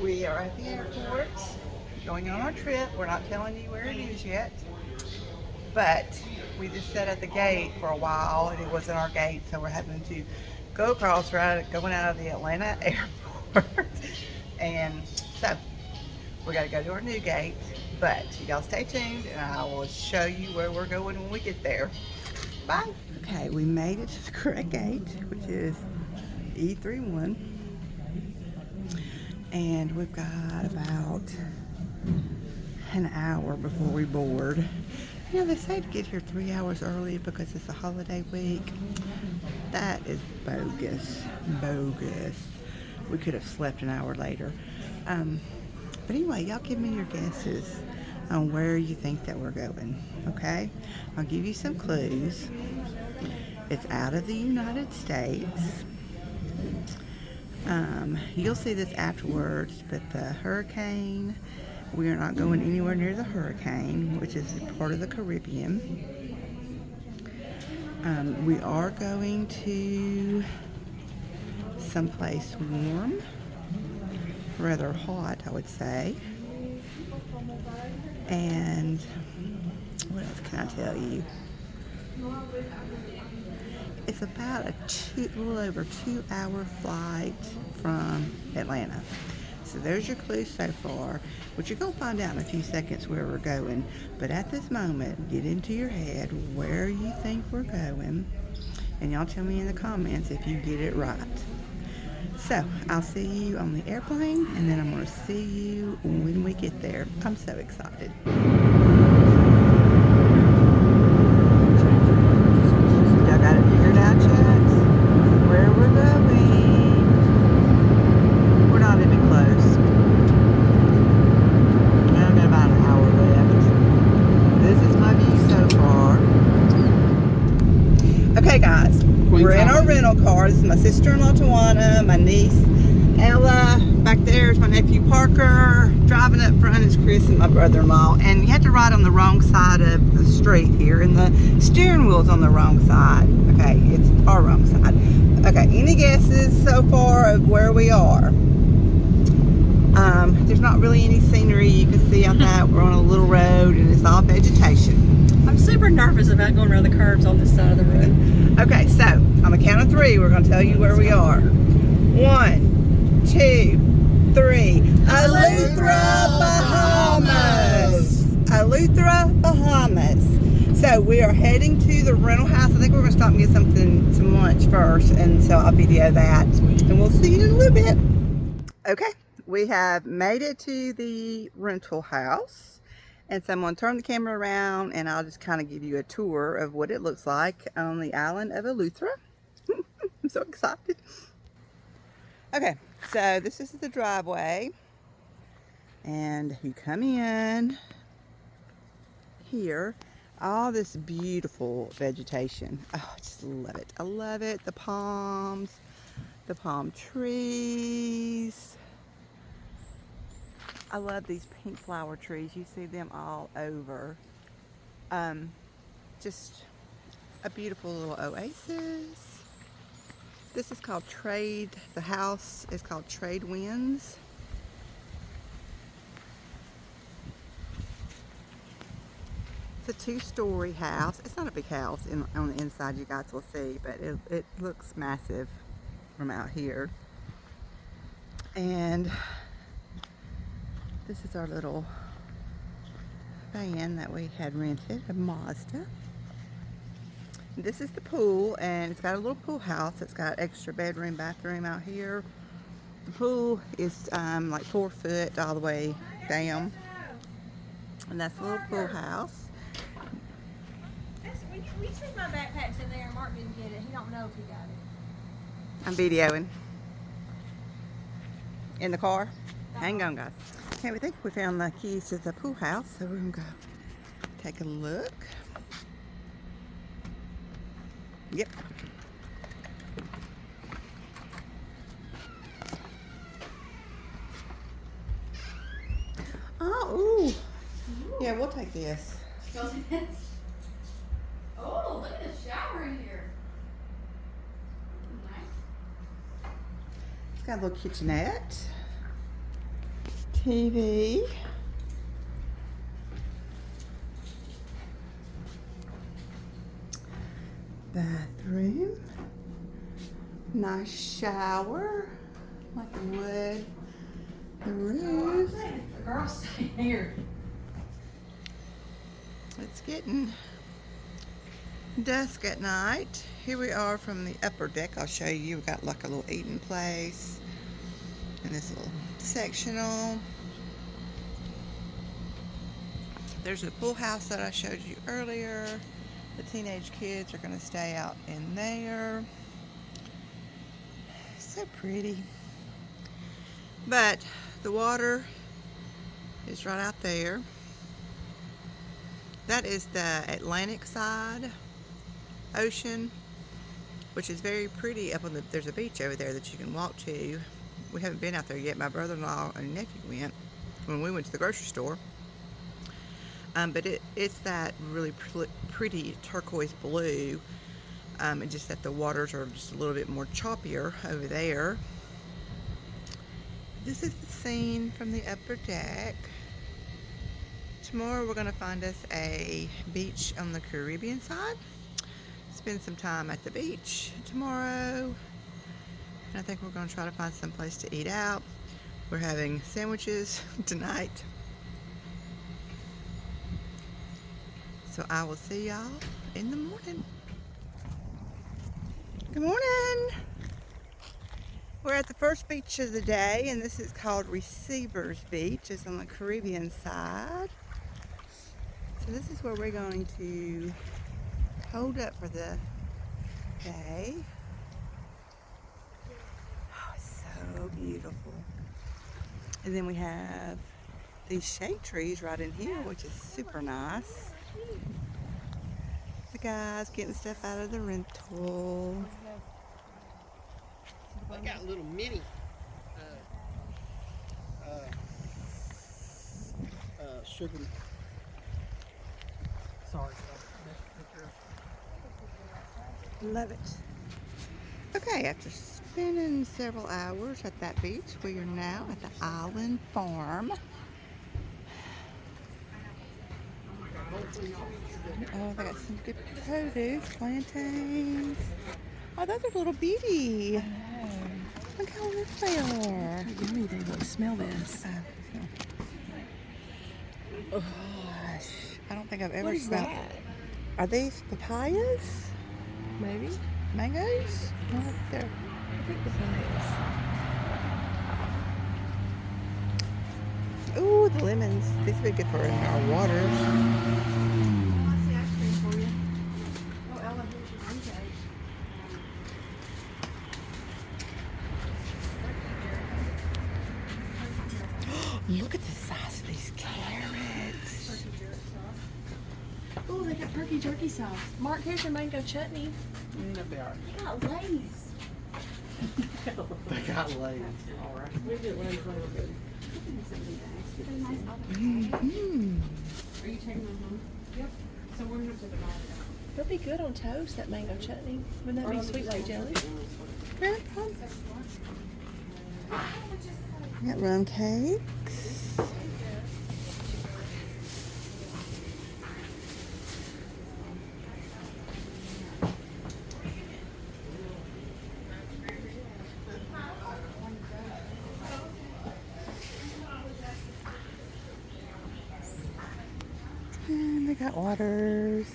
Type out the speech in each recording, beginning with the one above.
We are at the airport, going on our trip. We're not telling you where it is yet, but we just sat at the gate for a while, and it wasn't our gate, so we're having to go across going out of the Atlanta airport. And so we got to go to our new gate, but y'all stay tuned, and I will show you where we're going when we get there. Bye. Okay, we made it to the correct gate, which is E31. And we've got about an hour before we board. You know, they say to get here 3 hours early because it's a holiday week. That is bogus. Bogus. We could have slept an hour later. But anyway, y'all give me your guesses on where you think that we're going, okay? I'll give you some clues. It's out of the United States. You'll see this afterwards, but the hurricane, we are not going anywhere near the hurricane, which is part of the Caribbean. We are going to someplace warm, rather hot, I would say. And what else can I tell you? It's about a little over 2 hour flight from Atlanta. So there's your clue so far, which you're going to find out in a few seconds where we're going. But at this moment, get into your head where you think we're going, and y'all tell me in the comments if you get it right. So I'll see you on the airplane, and then I'm going to see you when we get there. I'm so excited. Okay guys, we're in our rental car. This is my sister-in-law Tawana, my niece Ella, back there is my nephew Parker, driving up front is Chris and my brother-in-law, and you have to ride on the wrong side of the street here, and the steering wheel's on the wrong side. Okay, it's our wrong side. Okay, any guesses so far of where we are? There's not really any scenery you can see out that. We're on a little road and it's all vegetation. I'm super nervous about going around the curves on this side of the road. Okay, so on the count of three, we're going to tell you where we are. 1, 2, 3. Eleuthera, Bahamas. Eleuthera, Bahamas. So we are heading to the rental house. I think we're going to stop and get some lunch first, and so I'll video that, and we'll see you in a little bit. Okay, we have made it to the rental house. And so I'm going to turn the camera around, and I'll just kind of give you a tour of what it looks like on the island of Eleuthera. I'm so excited. Okay, so this is the driveway. And you come in here. All this beautiful vegetation. Oh, I just love it. I love it. The palms, the palm trees. I love these pink flower trees. You see them all over. Just a beautiful little oasis. This is called Trade. The house is called Trade Winds. It's a 2-story house. It's not a big house on the inside, you guys will see, but it looks massive from out here. And this is our little van that we had rented, a Mazda. This is the pool, and it's got a little pool house. It's got extra bedroom, bathroom out here. The pool is like 4 foot all the way down. And that's the little pool house. We see my backpack's in there. Mark didn't get it. He don't know if he got it. I'm videoing. In the car. Hang on, guys. Okay, we think we found the keys to the pool house, so we're gonna go take a look. Yep. Oh, ooh. Yeah, we'll take this. Oh, look at the shower in here. got a little kitchenette, TV, bathroom, nice shower, like the wood, the roof. The girls stay here. It's getting dusk at night. Here we are from the upper deck. I'll show you. We've got like a little eating place and this little sectional. There's a pool house that I showed you earlier. The teenage kids are going to stay out in there. So pretty. But the water is right out there. That is the Atlantic side ocean, which is very pretty. Up on there's a beach over there that you can walk to. We haven't been out there yet. My brother-in-law and nephew went when we went to the grocery store. But it's that really pretty turquoise blue. And just that the waters are just a little bit more choppier over there. This is the scene from the upper deck. Tomorrow we're going to find us a beach on the Caribbean side. Spend some time at the beach tomorrow. And I think we're going to try to find some place to eat out. We're having sandwiches tonight. So I will see y'all in the morning. Good morning. We're at the first beach of the day, and this is called Receivers Beach. It's on the Caribbean side. So this is where we're going to hold up for the day. Oh, it's so beautiful. And then we have these shade trees right in here, which is super nice. The guys getting stuff out of the rental. They got little mini sugar. Sorry. Love it. Okay, after spending several hours at that beach, we are now at the Island Farm. Oh, they got some good produce, plantains. Oh, those are little bitty. Look how rich they are. Yummy, they look. Smell this. Oh, gosh. I don't think I've ever What is smelled. that? Are these papayas? Maybe. Mangoes? No, they're. I think the is. Ooh, the lemons. These would be good for our waters. I see ice cream for you. Oh, Ella, here's your pancake. Look at the size of these carrots. Oh, they got turkey jerky sauce. Mark, here's your mango chutney. They are. They got Lay's. They got laid. All right. We get Lay's when we're good. Mm-hmm. Are you taking them home? Yep. So we're going to take them all down. They'll be good on toast, that mango chutney. Wouldn't that be sweet like jelly? We got rum cakes. And they got waters.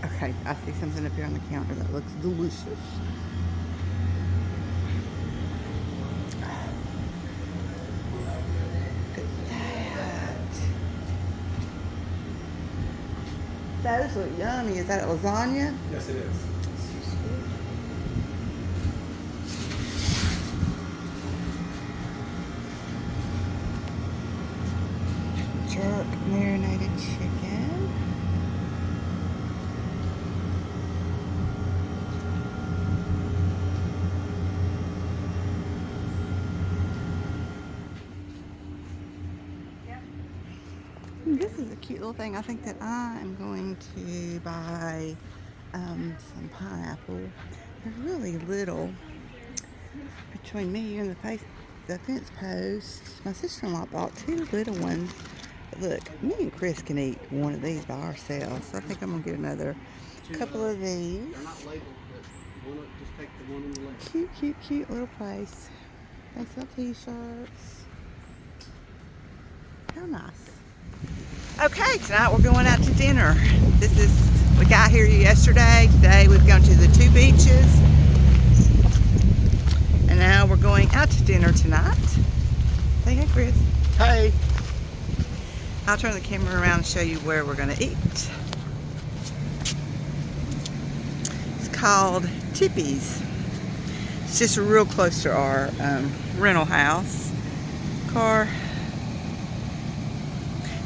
Okay, I see something up here on the counter that looks delicious. Look at that. Those look yummy. Is that lasagna? Yes, it is. Jerk marinated chicken. this is a cute little thing. I think that I am going to buy some pineapple. They're really little. Between me and the fence post, my sister-in-law bought 2 little ones. But look, me and Chris can eat one of these by ourselves. So I think I'm gonna get another couple of these. They're not labeled, but just take the one in the left. Cute, cute, cute little place. They sell t-shirts. How nice. Okay, tonight we're going out to dinner. We got here yesterday. Today we've gone to the 2 beaches. And now we're going out to dinner tonight. Say hey, Chris. Hey. I'll turn the camera around and show you where we're going to eat. It's called Tippy's. It's just real close to our rental house.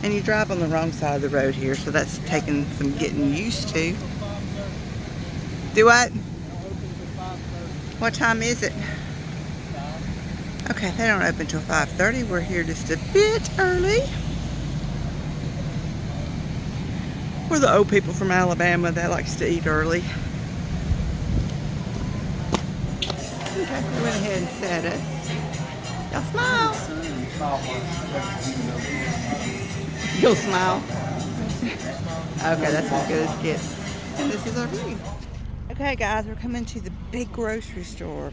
And you drive on the wrong side of the road here, so that's taking some getting used to. Do what? What time is it? Okay, they don't open till 5:30. We're here just a bit early. We're the old people from Alabama that likes to eat early. Okay, we went ahead and set it. Y'all smile. You'll smile. Okay, that's as good as it gets. And this is our view. Okay, guys, we're coming to the big grocery store.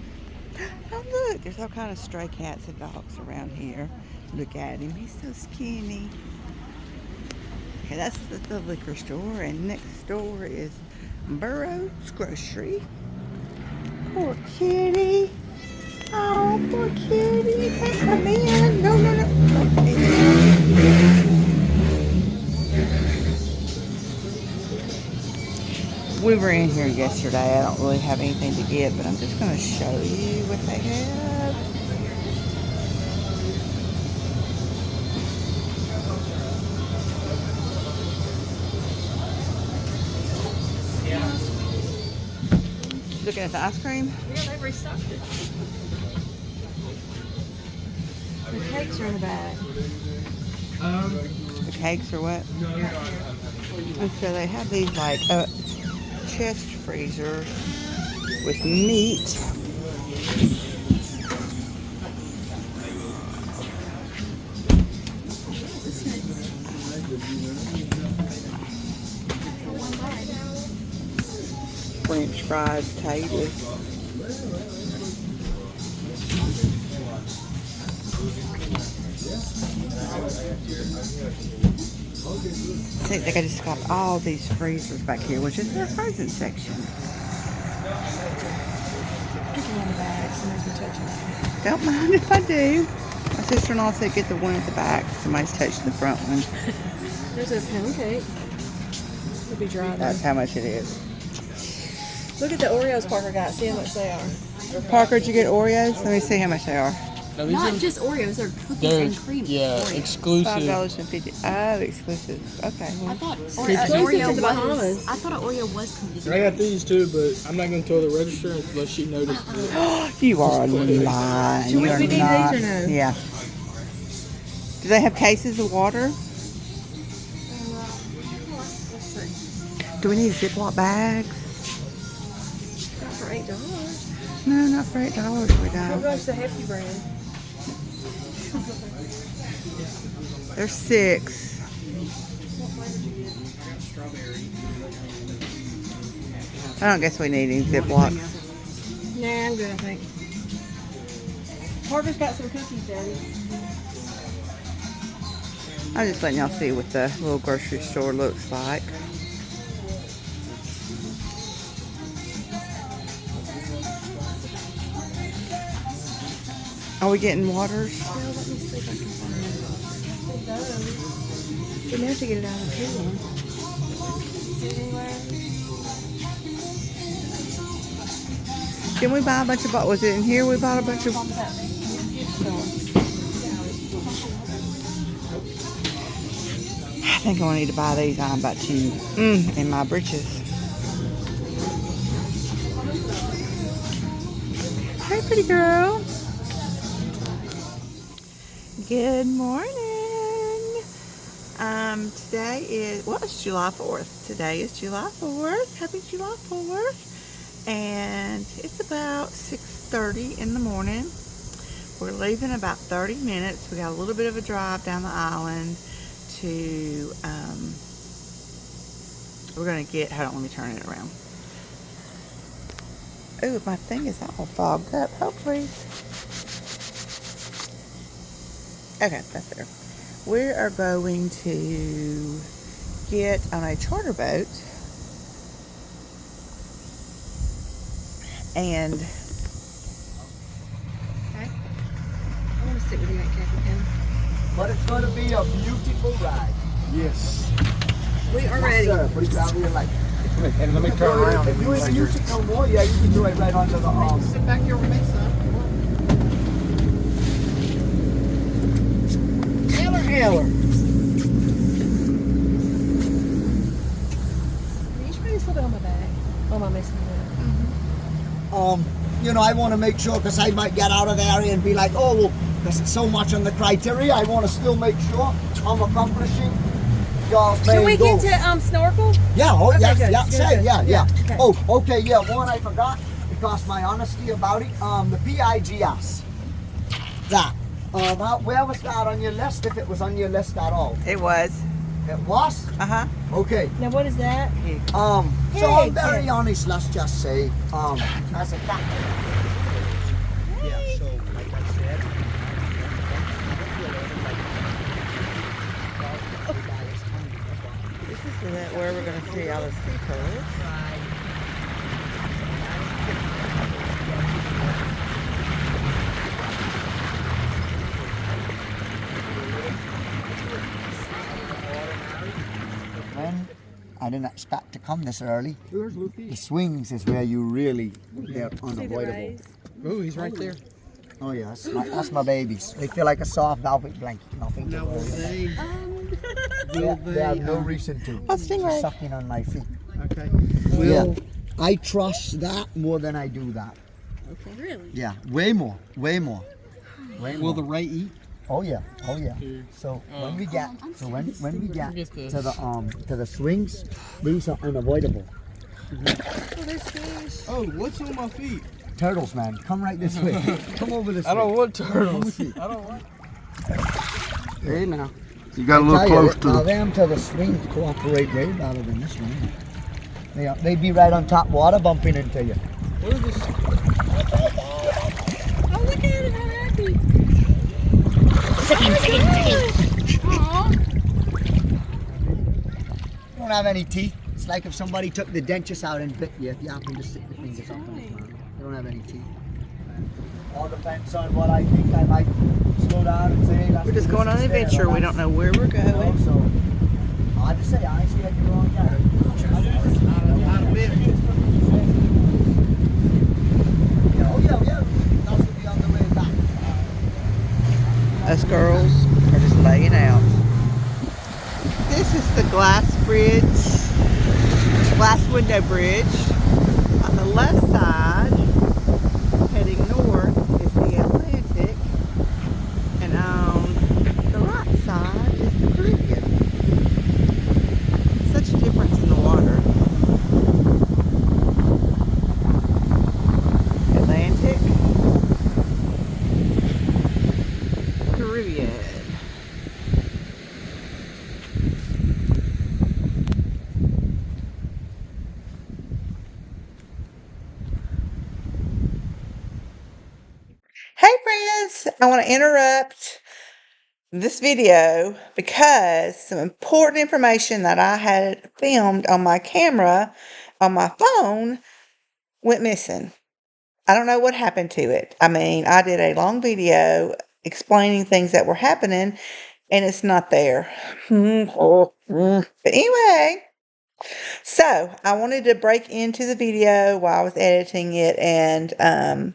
Oh, look, there's all kind of stray cats and dogs around here. Look at him, he's so skinny. Okay, that's the liquor store, and next door is Burroughs Grocery. Poor kitty. Oh, poor kitty. You can't come in. No, no, no. We were in here yesterday. I don't really have anything to get, but I'm just going to show you what they have. Looking at the ice cream? Yeah, they restocked it. The cakes are in the bag. The cakes or what? And so they have these like chest freezers with meat. French fries, potatoes. See, they just got all these freezers back here, which is their frozen section. Get the one in the bag, somebody can touch it. Don't mind if I do. My sister-in-law said get the one at the back. Somebody's touched the front one. There's a pound cake. It'll be dry. That's how much it is. Look at the Oreos Parker got. See how much they are. Parker, did you get Oreos? Let me see how much they are. No, Not just Oreos, they're cookies and cream. Yeah, Oreos. exclusive. $5.50. Oh, exclusive. Okay. I Well, thought Exclusive to the Bahamas. I thought an Oreo was cookies. I got these too, but I'm not going to tell the register unless she noticed it. you are lying. Should You are we need not. these or no? Yeah. Do they have cases of water? Let's see. Do we need Ziploc bags? Not for $8. No, not for $8. We How don't. much the Hefty brand? They're $6. I don't guess we need any Ziplocs. Nah, I'm good, I think. Parker's got some cookies, Daddy. I'm just letting y'all see what the little grocery store looks like. Are we getting waters? Well, let me see if I can find it. We'd have to get it out of the one. Didn't we buy a bunch of bottles? Was it in here we bought a bunch of... I think I need to buy these. I'm about to in my britches. Hey, pretty girl. Good morning. Today is, well, it's July 4th. Today is July 4th. Happy July 4th. And it's about 6:30 in the morning. We're leaving about 30 minutes. We got a little bit of a drive down the island to, we're going to get, hold on, let me turn it around. Ooh, my thing is all fogged up. Hopefully. Okay, that's there. We are going to get on a charter boat and Okay. I want to sit with you at Cathy Pen. But it's going to be a beautiful ride. Yes. We are ready. Sir, please have your light. And let me turn around. If you ain't used it no more, yeah, you can do it right under the arm. Sit back here with me, son. Heller. You should put this little bit on my bag. Oh, my messing with You know, I want to make sure, because I might get out of the area and be like, oh, well, because it's so much on the criteria, I want to still make sure I'm accomplishing y'all's main Should we goal. get to snorkel? Yeah, oh, Okay, yeah, good, yeah, good, say, good. yeah. Yeah, okay. Oh, okay, yeah, one I forgot, because my honesty about it, the PIGS, that, where was that on your list, if it was on your list at all? it was. It was? Uh-huh. Okay. Now, what is that? So Hey, I'm very Ken. honest, let's just say, as a captain. Yeah, so, like I said, This is where we're going to see all the sea pearls. when I didn't expect to come this early, the swings is where you really, they're unavoidable. Oh, he's right there. Oh yeah, that's my babies. They feel like a soft velvet blanket, nothing to worry about. They have no reason to. Oh, stingray. She's sucking on my feet. Okay. Yeah, I trust that more than I do that. Okay. Really? Yeah, way more, way more. Way more. Will the ray eat? Oh yeah, oh yeah. So when we get, to the swings, these are unavoidable. Oh, there's fish. Oh, what's on my feet? Turtles, man, come right this way. Come over this way. I don't want turtles. I don't want. Hey now. You got a I little tell you, close to now the. them to the swings cooperate way better than this one. They'd be right on top water bumping into you. What is this? Oh, look at it. How happy. They don't have any teeth. It's like if somebody took the dentures out and bit you if you happen to stick your fingers up in it, man. They don't have any teeth. All depends on what I think. I might slow down and say, We're just going on an adventure. We don't know where we're going. So, hard to say. Honestly, I could go on that. Yeah. That's gonna be on the way back. Us girls are just laying out. This is the glass window bridge. On the left side, heading north, is the Atlantic. And on the right side is the Caribbean. Such a difference in the water. Atlantic, Caribbean. Hey friends, I want to interrupt this video because some important information that I had filmed on my camera on my phone went missing. I don't know what happened to it. I mean, I did a long video explaining things that were happening and it's not there. But anyway, so I wanted to break into the video while I was editing it and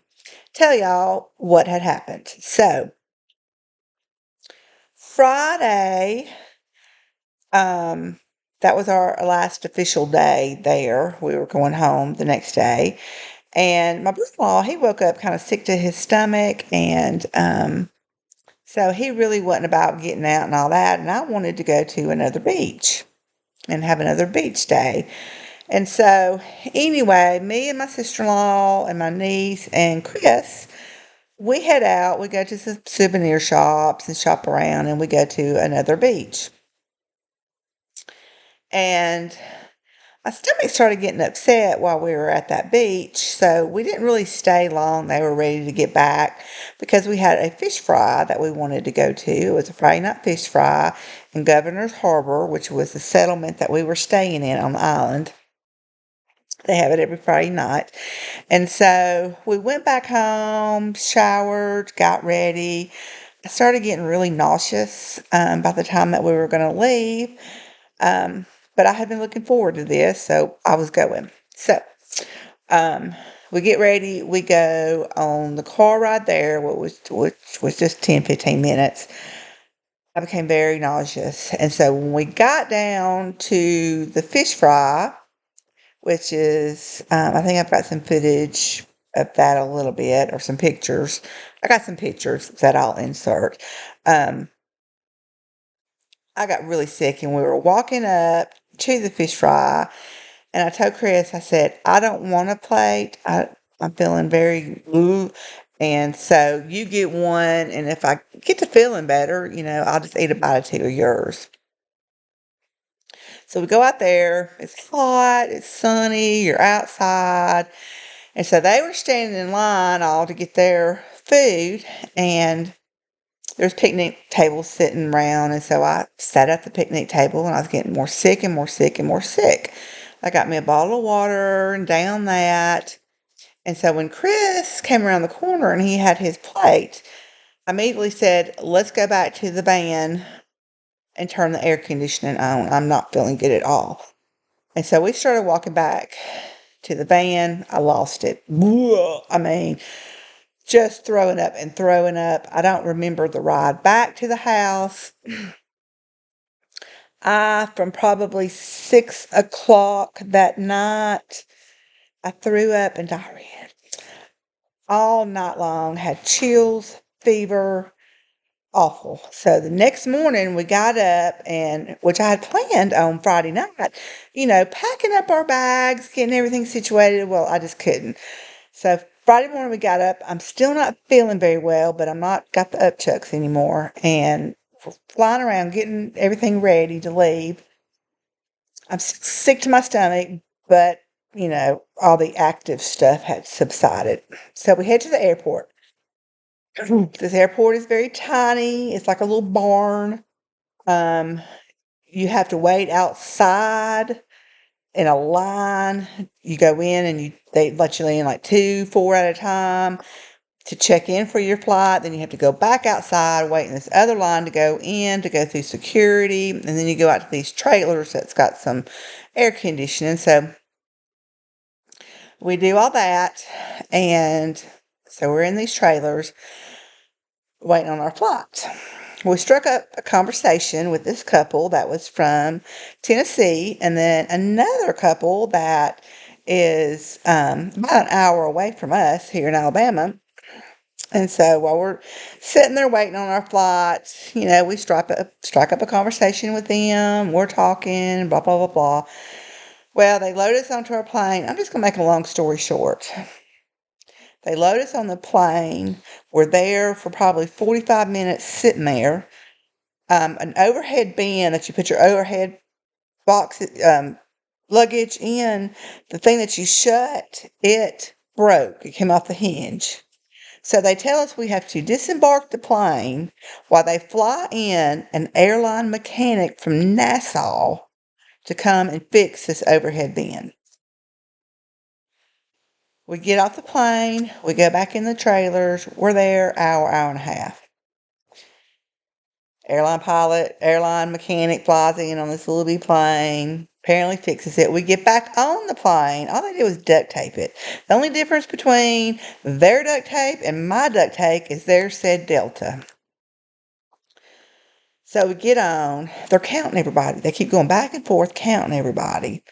tell y'all what had happened. So Friday, that was our last official day there. We were going home the next day. And my brother-in-law, he woke up kind of sick to his stomach and So he really wasn't about getting out and all that. And I wanted to go to another beach and have another beach day. And so, anyway, me and my sister-in-law and my niece and Chris, we head out. We go to some souvenir shops and shop around, and we go to another beach. And my stomach started getting upset while we were at that beach, so we didn't really stay long. They were ready to get back because we had a fish fry that we wanted to go to. It was a Friday night fish fry in Governor's Harbor, which was the settlement that we were staying in on the island. They have it every Friday night. And so we went back home, showered, got ready. I started getting really nauseous by the time that we were going to leave. But I had been looking forward to this, so I was going. So we get ready. We go on the car ride there, which was just 10, 15 minutes. I became very nauseous. And so when we got down to the fish fry, which is, I think I've got some footage of that a little bit, or some pictures. I got some pictures that I'll insert. I got really sick, and we were walking up to the fish fry, and I told Chris, I said, I don't want a plate. I'm feeling very ooh. And so you get one, and if I get to feeling better, I'll just eat a bite or two of yours. So we go out there. It's hot. It's sunny. You're outside. And so they were standing in line all to get their food, and there's picnic tables sitting around. And so I sat at the picnic table, and I was getting more sick and more sick and more sick. I got me a bottle of water and down that. And so when Chris came around the corner and he had his plate, I immediately said, let's go back to the van and turn the air conditioning on. I'm not feeling good at all. And so we started walking back to the van. I lost it. I mean, just throwing up and throwing up. I don't remember the ride back to the house. From probably 6 o'clock that night, I threw up and diarrhea all night long, had chills, fever, awful. So the next morning we got up, and which I had planned on Friday night, packing up our bags, getting everything situated. Well, I just couldn't. So Friday morning we got up. I'm still not feeling very well, but I'm not got the upchucks anymore. And we're flying around getting everything ready to leave. I'm sick to my stomach, but all the active stuff had subsided. So we head to the airport. This airport is very tiny. It's like a little barn. Um, you have to wait outside in a line. You go in and they let you in like 2, 4 at a time to check in for your flight. Then you have to go back outside, wait in this other line to go in, to go through security. And then you go out to these trailers that's got some air conditioning. So we do all that. And so we're in these trailers waiting on our flight. We struck up a conversation with this couple that was from Tennessee, and then another couple that is about an hour away from us here in Alabama. And so while we're sitting there waiting on our flights, we strike up a conversation with them. We're talking, blah, blah, blah, blah. Well, they load us onto our plane. I'm just going to make a long story short. They load us on the plane. We're there for probably 45 minutes sitting there. An overhead bin that you put your overhead box luggage in, the thing that you shut, it broke. It came off the hinge. So they tell us we have to disembark the plane while they fly in an airline mechanic from Nassau to come and fix this overhead bin. We get off the plane. We go back in the trailers. We're there hour and a half. Airline pilot, airline mechanic flies in on this little bitty plane, apparently fixes it. We get back on the plane. All they did was duct tape it. The only difference between their duct tape and my duct tape is theirs said Delta. So we get on. They're counting everybody. They keep going back and forth counting everybody.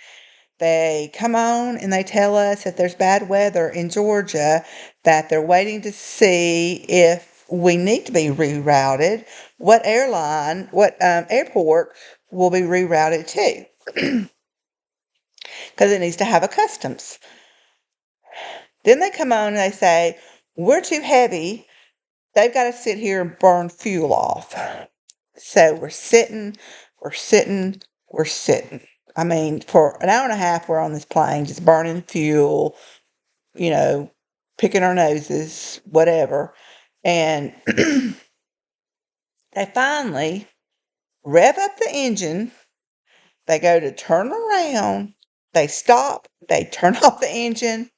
They come on and they tell us that there's bad weather in Georgia, that they're waiting to see if we need to be rerouted, what airport will be rerouted to? Because it needs to have a customs. Then they come on and they say, we're too heavy. They've got to sit here and burn fuel off. So we're sitting. I mean, for an hour and a half, we're on this plane just burning fuel, picking our noses, whatever. And they finally rev up the engine. They go to turn around. They stop. They turn off the engine.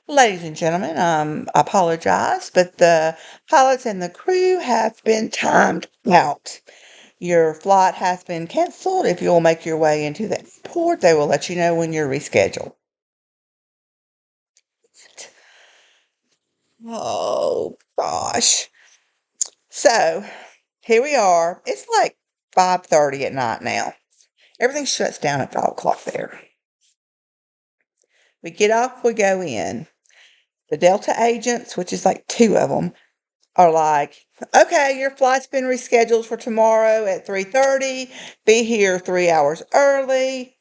Ladies and gentlemen, I apologize, but the pilots and the crew have been timed out. Your flight has been canceled. If you'll make your way into the airport, they will let you know when you're rescheduled. Oh, gosh. So, here we are. It's like 5:30 at night now. Everything shuts down at 5 o'clock there. We get off, we go in. The Delta agents, which is like 2 of them, are like, okay, your flight's been rescheduled for tomorrow at 3:30. Be here 3 hours early.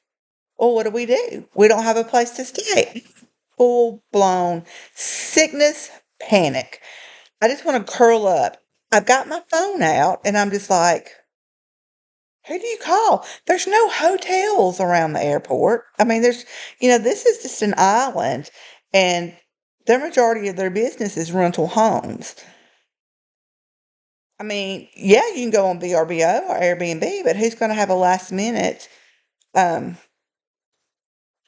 Well, what do? We don't have a place to stay. Full blown sickness, panic. I just want to curl up. I've got my phone out and I'm just like, who do you call? There's no hotels around the airport. I mean, this is just an island and the majority of their business is rental homes. I mean, yeah, you can go on VRBO or Airbnb, but who's going to have a last minute um,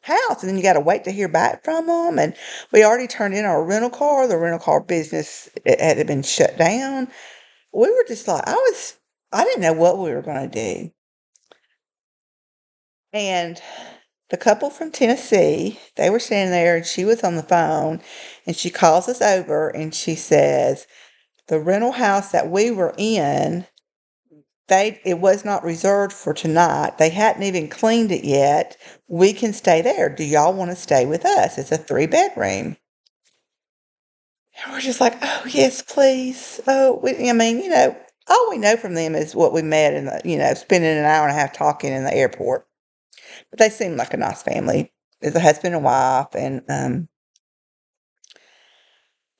house? And then you got to wait to hear back from them. And we already turned in our rental car. The rental car business had been shut down. We were just like, I didn't know what we were going to do. And the couple from Tennessee, they were standing there and she was on the phone and she calls us over and she says, the rental house that we were in, it was not reserved for tonight. They hadn't even cleaned it yet. We can stay there. Do y'all want to stay with us? It's a 3-bedroom. And we're just like, oh yes, please. Oh, all we know from them is what we met in spending an hour and a half talking in the airport. But they seem like a nice family. There's a husband and wife, and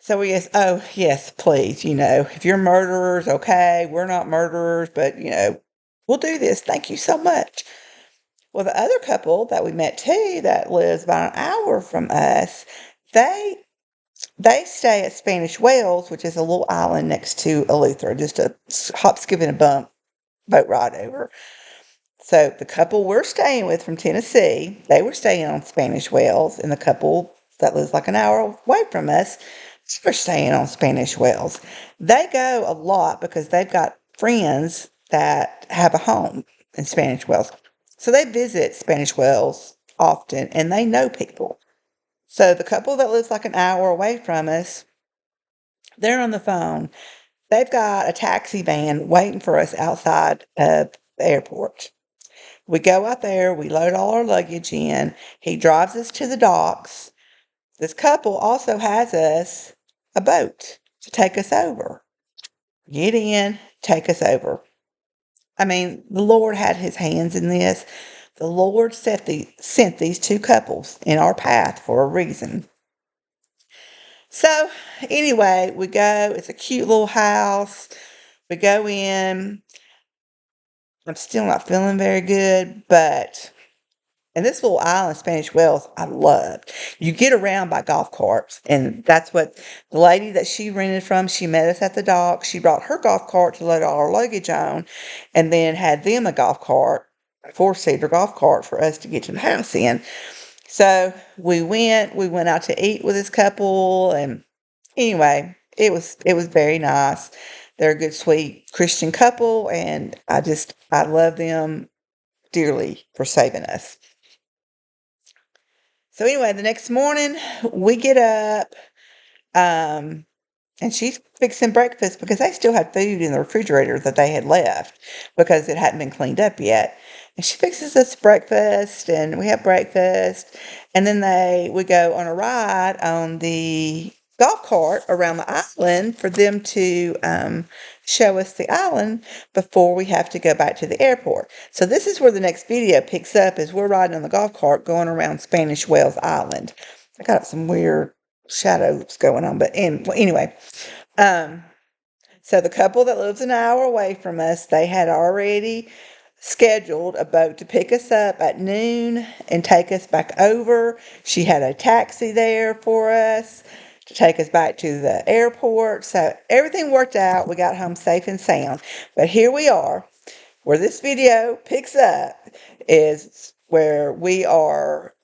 so we asked, oh yes, please. If you're murderers, okay, we're not murderers, but we'll do this. Thank you so much. Well, the other couple that we met too, that lives about an hour from us, they stay at Spanish Wells, which is a little island next to Eleuthera, just a hop, skip, and a bump boat ride over. So the couple we're staying with from Tennessee, they were staying on Spanish Wells, and the couple that lives like an hour away from us, we're staying on Spanish Wells. They go a lot because they've got friends that have a home in Spanish Wells. So they visit Spanish Wells often, and they know people. So the couple that lives like an hour away from us, they're on the phone. They've got a taxi van waiting for us outside of the airport. We go out there, we load all our luggage in. He drives us to the docks. This couple also has us a boat to take us over. Get in, take us over. I mean, the Lord had his hands in this. The Lord sent these 2 couples in our path for a reason. So, anyway, we go. It's a cute little house. We go in. I'm still not feeling very good, and this little island, Spanish Wells, I loved. You get around by golf carts, and that's what the lady that she rented from, she met us at the dock. She brought her golf cart to load all our luggage on, and then had them a golf cart, a 4-seater golf cart for us to get to the house in. So we went out to eat with this couple, and anyway, it was very nice. They're a good, sweet Christian couple, and I love them dearly for saving us. So anyway, the next morning we get up, and she's fixing breakfast because they still had food in the refrigerator that they had left because it hadn't been cleaned up yet. And she fixes us breakfast, and we have breakfast, and then we go on a ride on the golf cart around the island for them to show us the island before we have to go back to the airport. So this is where the next video picks up, is we're riding on the golf cart going around Spanish Wells Island. I got some weird shadows going on, but anyway. So the couple that lives an hour away from us, they had already scheduled a boat to pick us up at noon and take us back over. She had a taxi there for us to take us back to the airport. So everything worked out. We got home safe and sound. But here we are. Where this video picks up is where we are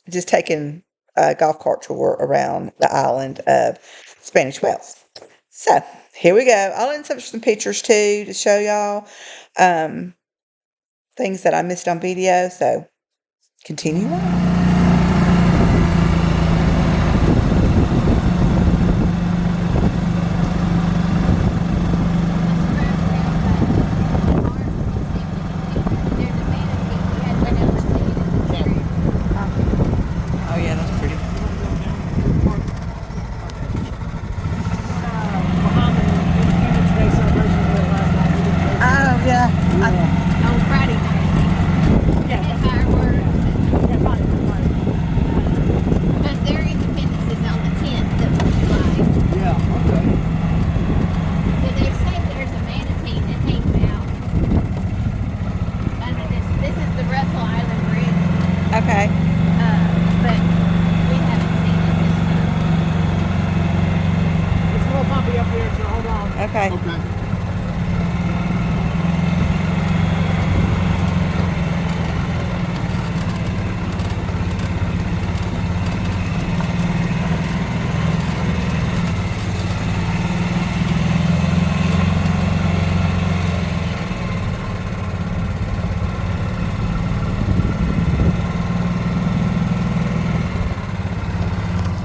just taking a golf cart tour around the island of Spanish Wells. So here we go. I'll insert some pictures too to show y'all things that I missed on video. So continue on. Oh yeah, that's pretty. Oh yeah. On Friday night. They had fireworks. But their independence is on the 10th that we fly. Yeah, okay. So they say there's a manatee that hangs out under this is the Russell Island Bridge. Okay. But we haven't seen it this time. It's a little bumpy up here, so hold on. Okay. Okay.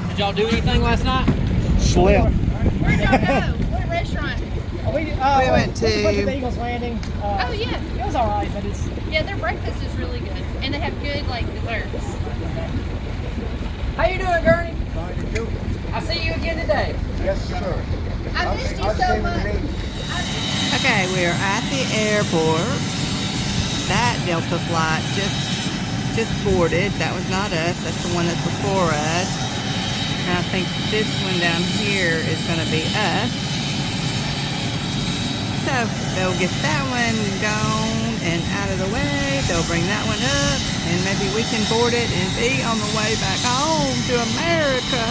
Did y'all do anything last night? Slept. Where'd y'all go? What restaurant? We went to- we went to the Eagles Landing. Oh yeah. It was alright, but it's Yeah, their breakfast is really good. And they have good like desserts. how you doing, Gurney? Fine to do. I see you again today. Yes, sir. I missed you so much. Okay, we are at the airport. That Delta flight just boarded. That was not us. That's the one that's before us. And I think this one down here is going to be us. So they'll get that one gone and out of the way. They'll bring that one up, and maybe we can board it and be on the way back home to America.